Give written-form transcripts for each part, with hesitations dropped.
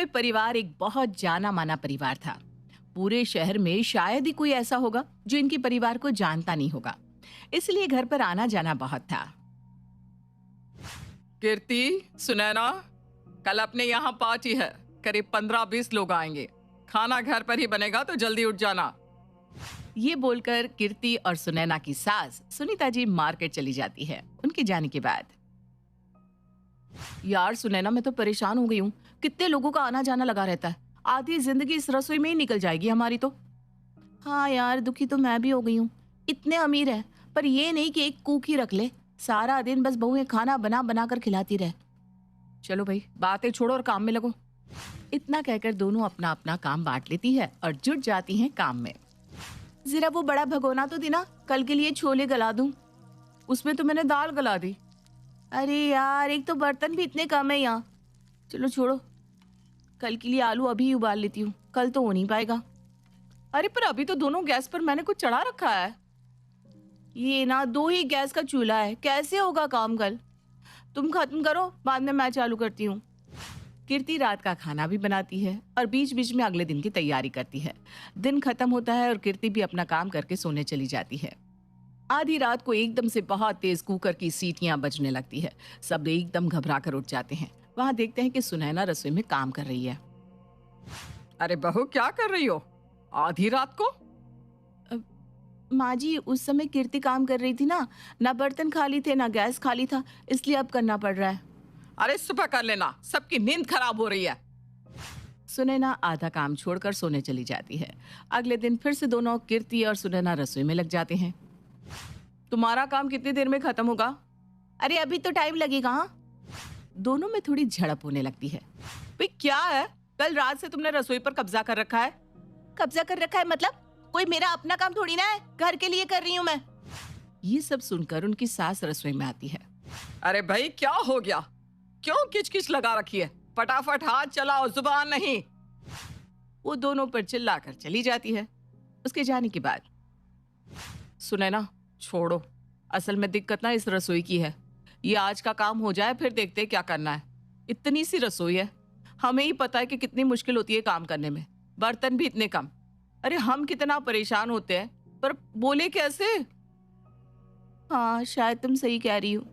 रसोई परिवार एक बहुत जाना माना परिवार था। पूरे शहर में शायद ही कोई ऐसा होगा जो इनके परिवार को जानता नहीं होगा, इसलिए घर पर आना जाना बहुत था। कीर्ति, सुनैना, कल अपने यहाँ पार्टी है। करीब 15-20 लोग आएंगे। खाना घर पर ही बनेगा तो जल्दी उठ जाना। ये बोलकर कीर्ति और सुनैना की सास सुनीता जी मार्केट चली जाती है। उनके जाने के बाद, यार सुनैना, मैं तो परेशान हो गई हूँ। कितने लोगों का आना जाना लगा रहता है, आधी जिंदगी इस रसोई में ही निकल जाएगी हमारी तो। हाँ यार, दुखी तो मैं भी हो गई हूँ। इतने अमीर है पर ये नहीं कि एक कुक ही रख ले, सारा दिन बस बहुएं खाना बना बना कर खिलाती रहे। चलो भाई, बातें छोड़ो और काम में लगो। इतना कहकर दोनों अपना अपना काम बांट लेती है और जुट जाती हैं काम में। जरा वो बड़ा भगोना तो देना, कल के लिए छोले गला दूं। उसमें तो मैंने दाल गला दी। अरे यार, एक तो बर्तन भी इतने कम है यहाँ। चलो छोड़ो, कल के लिए आलू अभी ही उबाल लेती हूँ, कल तो हो नहीं पाएगा। अरे पर अभी तो दोनों गैस पर मैंने कुछ चढ़ा रखा है। ये ना 2 ही गैस का चूल्हा है, कैसे होगा काम कल? तुम खत्म करो, बाद में मैं चालू करती हूँ। कीर्ति रात का खाना भी बनाती है और बीच बीच में अगले दिन की तैयारी करती है। दिन खत्म होता है और कीर्ति भी अपना काम करके सोने चली जाती है। आधी रात को एकदम से बहुत तेज कुकर की सीटियां बजने लगती है। सब एकदम घबरा कर उठ जाते हैं। वहां देखते हैं कि सुनैना रसोई में काम कर रही है। अरे बहू, क्या कर रही हो आधी रात को? माँ जी, उस समय कीर्ति काम कर रही थी ना बर्तन खाली थे ना गैस खाली था, इसलिए अब करना पड़ रहा है। अरे सुबह कर लेना, सबकी नींद खराब हो रही है। सुनैना आधा काम छोड़कर सोने चली जाती है। अगले दिन फिर से दोनों कीर्ति और सुनैना रसोई में लग जाते हैं। तुम्हारा काम कितनी देर में खत्म होगा? अरे अभी तो टाइम लगेगा। हाँ, दोनों में थोड़ी झड़प होने लगती है। भाई क्या है, कल रात से तुमने रसोई पर कब्जा कर रखा है। कब्जा कर रखा है मतलब? कोई मेरा अपना काम थोड़ी ना है, घर के लिए कर रही हूँ मैं। ये सब सुनकर उनकी सास रसोई में आती है। अरे भाई, क्या हो गया? क्यों किचकिच लगा रखी है? फटाफट हाथ चलाओ, जुबान नहीं। वो दोनों पर चिल्लाकर चली जाती है। उसके जाने के बाद, सुनैना छोड़ो, असल में दिक्कत ना इस रसोई की है। ये आज का काम हो जाए फिर देखते क्या करना है। इतनी सी रसोई है, हमें ही पता है कि कितनी मुश्किल होती है काम करने में। बर्तन भी इतने कम। अरे हम कितना परेशान होते हैं, पर बोले कैसे? हाँ, शायद तुम सही कह रही हो।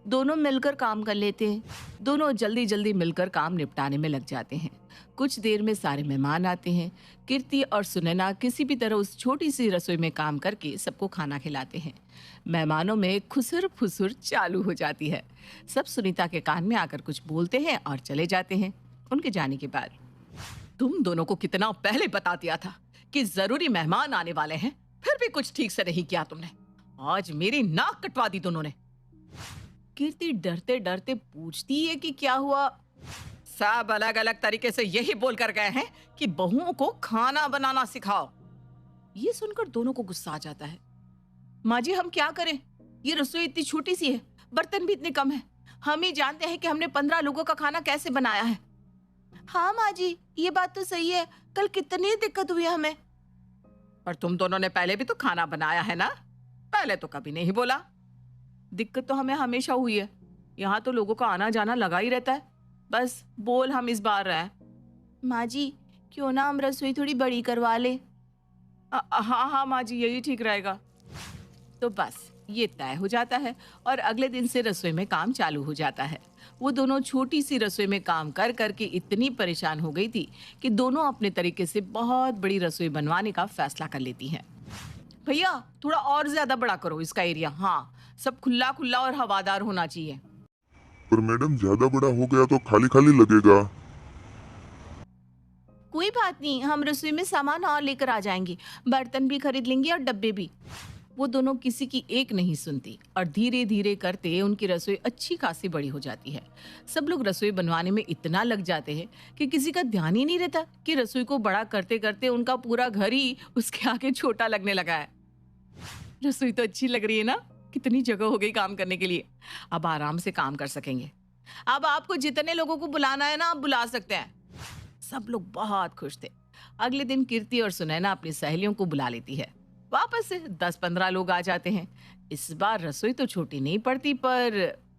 दोनों मिलकर काम कर लेते हैं। दोनों जल्दी जल्दी मिलकर काम निपटाने में लग जाते हैं। कुछ देर में सारे मेहमान आते हैं। कीर्ति और सुनैना किसी भी तरह उस छोटी सी रसोई में काम करके सबको खाना खिलाते हैं। मेहमानों में खुसर फुसुर चालू हो जाती है। सब सुनीता के कान में आकर कुछ बोलते हैं और चले जाते हैं। उनके जाने के बाद, तुम दोनों को कितना पहले बता दिया था कि जरूरी मेहमान आने वाले हैं, फिर भी कुछ ठीक से नहीं किया तुमने। आज मेरी नाक कटवा दी दोनों ने। कीर्ति डरते डरते पूछती है कि क्या हुआ। सब अलग अलग तरीके से यही बोल कर गए हैं कि बहुओं को खाना बनाना सिखाओ। ये सुनकर दोनों को गुस्सा आ जाता है। माँ जी, हम क्या करें? ये रसोई इतनी छोटी सी है, बर्तन भी इतने कम है। हम ही जानते हैं कि हमने 15 लोगों का खाना कैसे बनाया है। हाँ माँ जी, ये बात तो सही है। कल कितनी दिक्कत हुई है हमें। पर तुम दोनों ने पहले भी तो खाना बनाया है ना, पहले तो कभी नहीं बोला। दिक्कत तो हमें हमेशा हुई है। यहाँ तो लोगों का आना जाना लगा ही रहता है, बस बोल हम इस बार रहे हैं। माँ जी, क्यों ना हम रसोई थोड़ी बड़ी करवा ले। हाँ हाँ माँ जी, यही ठीक रहेगा। तो बस ये तय हो जाता है और अगले दिन से रसोई में काम चालू हो जाता है। वो दोनों छोटी सी रसोई में काम कर करके इतनी परेशान हो गई थी कि दोनों अपने तरीके से बहुत बड़ी रसोई बनवाने का फैसला कर लेती हैं। भैया, थोड़ा और ज्यादा बड़ा करो इसका एरिया। हाँ, सब खुला खुला और हवादार होना चाहिए। पर मैडम, ज्यादा बड़ा हो गया तो खाली खाली लगेगा। कोई बात नहीं, हम रसोई में सामान और लेकर आ जाएंगे, बर्तन भी खरीद लेंगे और डब्बे भी। वो दोनों किसी की एक नहीं सुनती और धीरे धीरे करते उनकी रसोई अच्छी खासी बड़ी हो जाती है। सब लोग रसोई बनवाने में इतना लग जाते हैं कि किसी का ध्यान ही नहीं रहता कि रसोई को बड़ा करते करते उनका पूरा घर ही उसके आगे छोटा लगने लगा है। रसोई तो अच्छी लग रही है ना, कितनी जगह हो गई काम करने के लिए। अब आराम से काम कर सकेंगे। अब आपको जितने लोगों को बुलाना है ना, आप बुला सकते हैं। सब लोग बहुत खुश थे। अगले दिन कीर्ति और सुनैना अपनी सहेलियों को बुला लेती है। वापस से 10-15 लोग आ जाते हैं। इस बार रसोई तो छोटी नहीं पड़ती, पर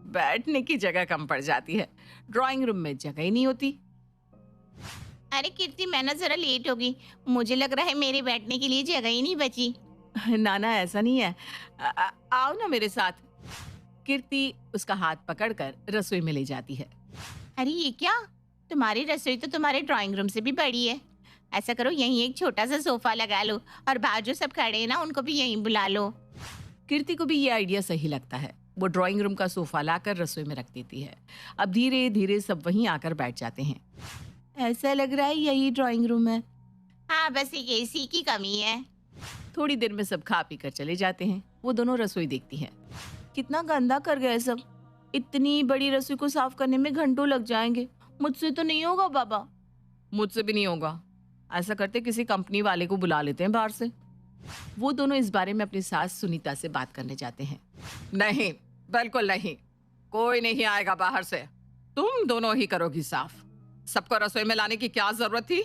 बैठने की जगह कम पड़ जाती है। ड्राइंग रूम में जगह ही नहीं होती। अरे कीर्ति, मैं ना जरा लेट हो गई। मुझे लग रहा है मेरे बैठने के लिए जगह ही नहीं बची। ना ना, ऐसा नहीं है। आओ ना मेरे साथ। कीर्ति उसका हाथ पकड़कर रसोई में ले जाती है। अरे ये क्या, तुम्हारी रसोई तो तुम्हारे ड्राइंग रूम से भी बड़ी है। ऐसा करो, यहीं एक छोटा सा सोफा लगा लो और बाहर जो सब खड़े हैं ना उनको भी यहीं बुला लो। कीर्ति को भी ये आइडिया सही लगता है। वो ड्राइंग रूम का सोफा लाकर रसोई में रख देती है। अब धीरे धीरे सब वहीं आकर बैठ जाते हैं। ऐसा लग रहा है यही ड्राइंग रूम है। हाँ, बस एक एसी की कमी है। थोड़ी देर में सब खा पी कर चले जाते हैं। वो दोनों रसोई देखती हैं। कितना गंदा कर गए सब। इतनी बड़ी रसोई को साफ करने में घंटों लग जाएंगे। मुझसे तो नहीं होगा बाबा। मुझसे भी नहीं होगा। ऐसा करते किसी कंपनी वाले को बुला लेते हैं बाहर से। वो दोनों इस बारे में अपनी सास सुनीता से बात करने जाते हैं। नहीं, बिल्कुल नहीं, कोई नहीं आएगा बाहर से। तुम दोनों ही करोगी साफ। सबको रसोई में लाने की क्या जरूरत थी?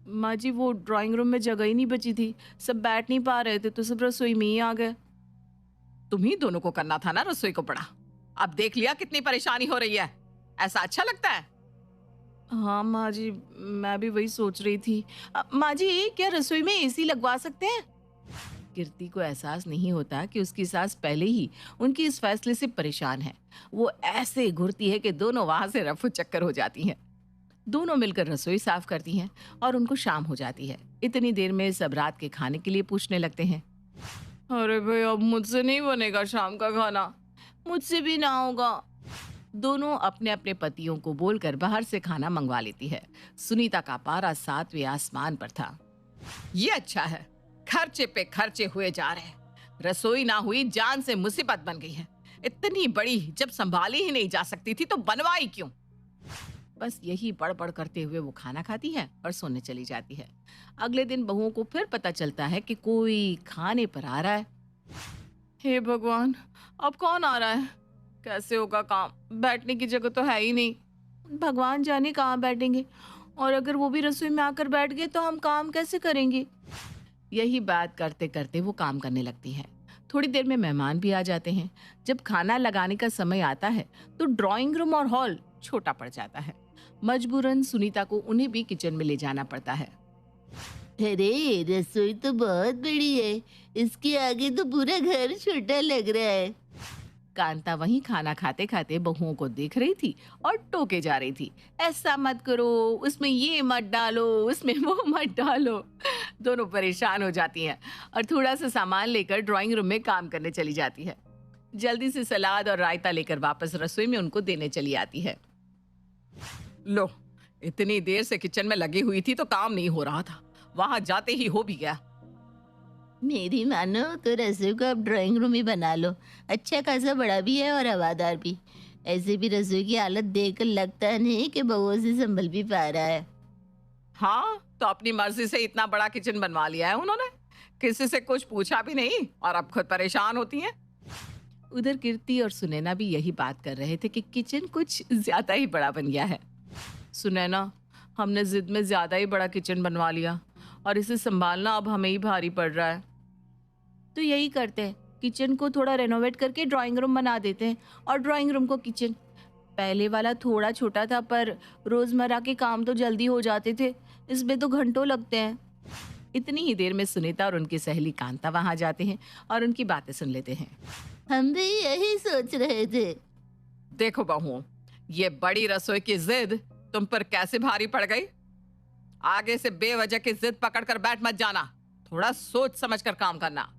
माँ जी, वो ड्राइंग रूम में जगह ही नहीं बची थी। सब बैठ नहीं पा रहे थे तो सब रसोई में ही आ गए। तुम ही दोनों को करना था ना रसोई को बड़ा। अब देख लिया कितनी परेशानी हो रही है। ऐसा अच्छा लगता है? हाँ माँ जी, मैं भी वही सोच रही थी। माँ जी, क्या रसोई में एसी लगवा सकते हैं? कीर्ति को एहसास नहीं होता कि उसकी सास पहले ही उनकी इस फैसले से परेशान है। वो ऐसे घुरती है कि दोनों वहां से रफू चक्कर हो जाती हैं। दोनों मिलकर रसोई साफ करती हैं और उनको शाम हो जाती है। इतनी देर में सब रात के खाने के लिए पूछने लगते हैं। अरे भाई, अब मुझसे नहीं बनेगा शाम का खाना। मुझसे भी ना होगा। दोनों अपने अपने पतियों को बोलकर बाहर से खाना मंगवा लेती है। सुनीता का पारा 7वें आसमान पर था। ये अच्छा है, खर्चे पे खर्चे हुए जा रहे हैं। रसोई ना हुई जान से मुसीबत बन गई है। इतनी बड़ी जब संभाली ही नहीं जा सकती थी तो बनवाई क्यों? बस यही बड़बड़ करते हुए वो खाना खाती है और सोने चली जाती है। अगले दिन बहुओं को फिर पता चलता है कि कोई खाने पर आ रहा है। हे भगवान, अब कौन आ रहा है? कैसे होगा काम? बैठने की जगह तो है ही नहीं। भगवान जाने कहाँ बैठेंगे। और अगर वो भी रसोई में आकर बैठ गए तो हम काम कैसे करेंगे? यही बात करते करते वो काम करने लगती है। थोड़ी देर में मेहमान भी आ जाते हैं। जब खाना लगाने का समय आता है तो ड्राइंग रूम और हॉल छोटा पड़ जाता है। मजबूरन सुनीता को उन्हें भी किचन में ले जाना पड़ता है। अरे, रसोई तो बहुत बड़ी है। इसके आगे तो पूरा घर छोटा लग रहा है। कांता वहीं खाना खाते खाते बहुओं को देख रही थी और टोके जा रही थी। ऐसा मत करो, उसमें ये मत डालो, उसमें वो मत डालो। दोनों परेशान हो जाती हैं और थोड़ा सा सामान लेकर ड्राइंग रूम में काम करने चली जाती है। जल्दी से सलाद और रायता लेकर वापस रसोई में उनको देने चली आती है। लो, इतनी देर से किचन में लगी हुई थी तो काम नहीं हो रहा था, वहां जाते ही हो भी गया। मेरी मानो तो रसोई को अब ड्राइंग रूम ही बना लो। अच्छा खासा बड़ा भी है और हवादार भी। ऐसे भी रसोई की हालत देखकर लगता नहीं कि बहुओं से संभल भी पा रहा है। हाँ, तो अपनी मर्जी से इतना बड़ा किचन बनवा लिया है उन्होंने। किसी से कुछ पूछा भी नहीं और अब खुद परेशान होती हैं। उधर कीर्ति और सुनैना भी यही बात कर रहे थे कि किचन कुछ ज्यादा ही बड़ा बन गया है। सुनैना, हमने जिद में ज्यादा ही बड़ा किचन बनवा लिया और इसे संभालना अब हमें ही भारी पड़ रहा है। तो यही करते हैं, किचन को थोड़ा रेनोवेट करके ड्राइंग रूम बना देते हैं और ड्राइंग रूम को किचन। पहले वाला थोड़ा छोटा था पर रोजमर्रा के काम तो जल्दी हो जाते थे, इसमें तो घंटों लगते हैं। इतनी ही देर में सुनीता और उनकी सहेली कांता वहां जाते हैं और उनकी बातें सुन लेते हैं। हम भी यही सोच रहे थे। देखो बहुओं, ये बड़ी रसोई की जिद तुम पर कैसे भारी पड़ गई। आगे से बेवजह की जिद पकड़ कर बैठ मत जाना। थोड़ा सोच समझ कर काम करना।